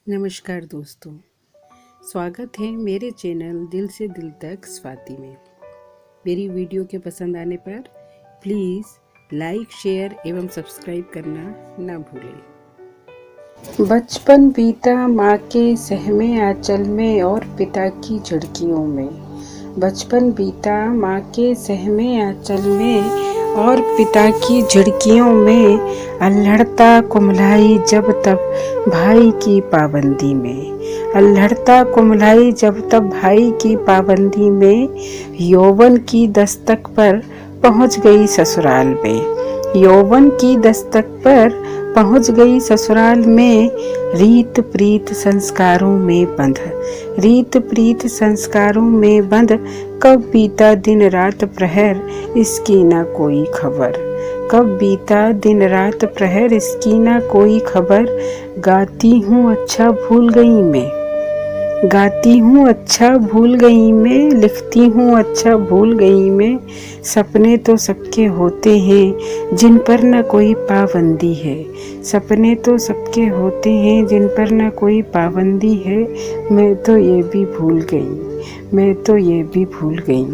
नमस्कार दोस्तों, स्वागत है मेरे चैनल दिल से दिल तक स्वाति में। मेरी वीडियो के पसंद आने पर प्लीज़ लाइक, शेयर एवं सब्सक्राइब करना ना भूलें। बचपन बीता माँ के सहमे आंचल में और पिता की झिड़कियों में। बचपन बीता माँ के सहमे आंचल में और पिता की झिड़कियों में, अल्हड़ता कुम्हलाई जब तब भाई की पाबंदी में। अल्हड़ता कुम्हलाई जब तब भाई की पाबंदी में, यौवन की दस्तक पर पहुँच गई ससुराल में। यौवन की दस्तक पर पहुँच गई ससुराल में, रीत प्रीत संस्कारों में बंध। रीत प्रीत संस्कारों में बंध, कब बीता दिन रात प्रहर इसकी ना कोई खबर। कब बीता दिन रात प्रहर इसकी ना कोई खबर। गाती हूँ अच्छा भूल गई मैं, गाती हूँ अच्छा भूल गई मैं, लिखती हूँ अच्छा भूल गई मैं। सपने तो सबके होते हैं जिन पर न कोई पाबंदी है। सपने तो सबके होते हैं जिन पर न कोई पाबंदी है। मैं तो ये भी भूल गई, मैं तो ये भी भूल गई।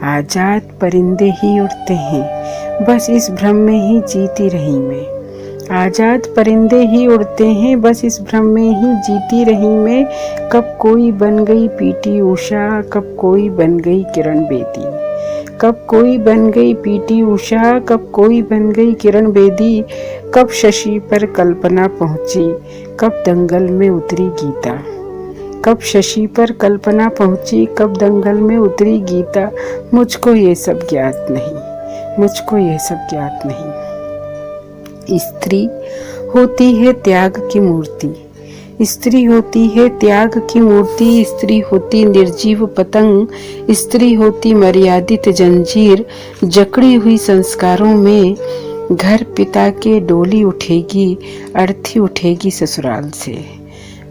आजाद परिंदे ही उड़ते हैं, बस इस भ्रम में ही जीती रही मैं। आजाद परिंदे ही उड़ते हैं, बस इस भ्रम में ही जीती रही मैं। कब कोई बन गई पीटी उषा, कब कोई बन गई किरण बेदी। कब कोई बन गई पीटी उषा, कब कोई बन गई किरण बेदी। कब शशि पर कल्पना पहुंची, कब दंगल में उतरी गीता। कब शशि पर कल्पना पहुंची, कब दंगल में उतरी गीता। मुझको ये सब ज्ञात नहीं, मुझको ये सब ज्ञात नहीं। स्त्री होती है त्याग की मूर्ति, स्त्री होती है त्याग की मूर्ति। स्त्री होती निर्जीव पतंग, स्त्री होती मर्यादित जंजीर। जकड़ी हुई संस्कारों में घर पिता के डोली उठेगी, अर्थी उठेगी ससुराल से।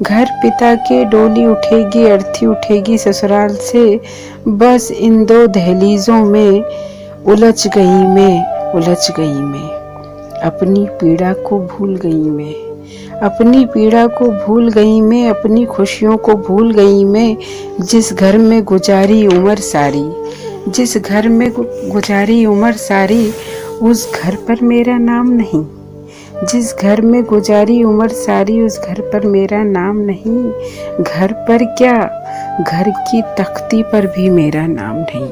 घर पिता के डोली उठेगी, अर्थी उठेगी ससुराल से। बस इन दो दहलीजों में उलझ गई मैं, उलझ गई मैं। अपनी पीड़ा को भूल गई मैं, अपनी पीड़ा को भूल गई मैं, अपनी खुशियों को भूल गई मैं। जिस घर में गुजारी उम्र सारी, जिस घर में गुजारी उम्र सारी, उस घर पर मेरा नाम नहीं। जिस घर में गुजारी उम्र सारी, उस घर पर मेरा नाम नहीं। घर पर क्या, घर की तख्ती पर भी मेरा नाम नहीं।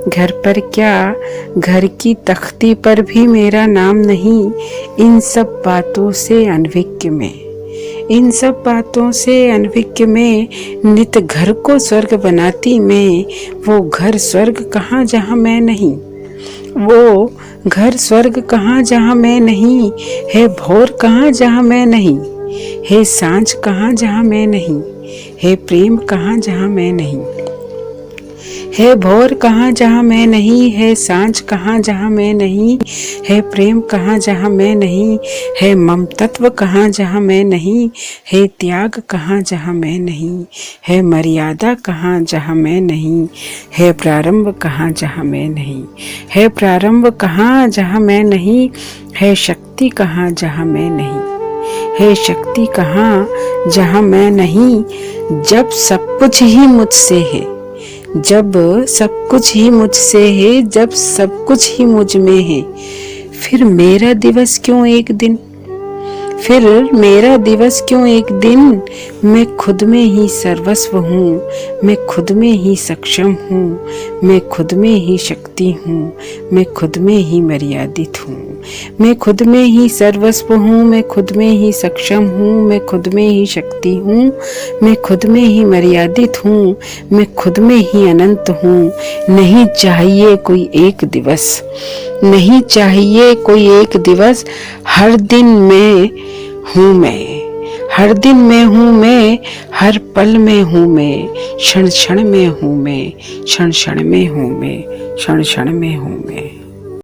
घर पर क्या, घर की तख्ती पर भी मेरा नाम नहीं। इन सब बातों से अनभिज्ञ में, इन सब बातों से अनभिज्ञ में, नित घर को स्वर्ग बनाती मैं। वो घर स्वर्ग कहाँ जहाँ मैं नहीं, वो घर स्वर्ग कहाँ जहाँ मैं नहीं। है भोर कहाँ जहाँ मैं नहीं, है सांझ कहाँ जहाँ मैं नहीं, है प्रेम कहाँ जहाँ मैं नहीं। है भोर कहाँ जहाँ मैं नहीं, है सांझ कहाँ जहाँ मैं नहीं, है प्रेम कहाँ जहाँ मैं नहीं, है ममतत्व कहाँ जहाँ मैं नहीं, है त्याग कहाँ जहाँ मैं नहीं, है मर्यादा कहाँ जहाँ मैं नहीं, है प्रारंभ कहाँ जहाँ मैं नहीं, है प्रारंभ कहाँ जहाँ मैं नहीं, है शक्ति कहाँ जहाँ मैं नहीं, है शक्ति कहाँ जहाँ मैं नहीं। जब सब कुछ ही मुझसे है, जब सब कुछ ही मुझसे है, जब सब कुछ ही मुझ में है, फिर मेरा दिवस क्यों एक दिन, फिर मेरा दिवस क्यों एक दिन। मैं खुद में ही सर्वस्व हूँ, मैं खुद में ही सक्षम हूँ, मैं खुद में ही शक्ति हूँ, मैं खुद में ही मर्यादित हूँ। मैं खुद में ही सर्वस्व हूँ, मैं खुद में ही सक्षम हूँ, मैं खुद में ही शक्ति हूँ, मैं खुद में ही मर्यादित हूँ, मैं खुद में ही अनंत हूँ। नहीं चाहिए कोई एक दिवस, नहीं चाहिए कोई एक दिवस। हर दिन मैं हूँ मैं, हर दिन में हूँ मैं, हर पल में हूँ मैं, क्षण क्षण में हूँ मैं, क्षण क्षण में हूँ मैं, क्षण क्षण में हूँ मैं।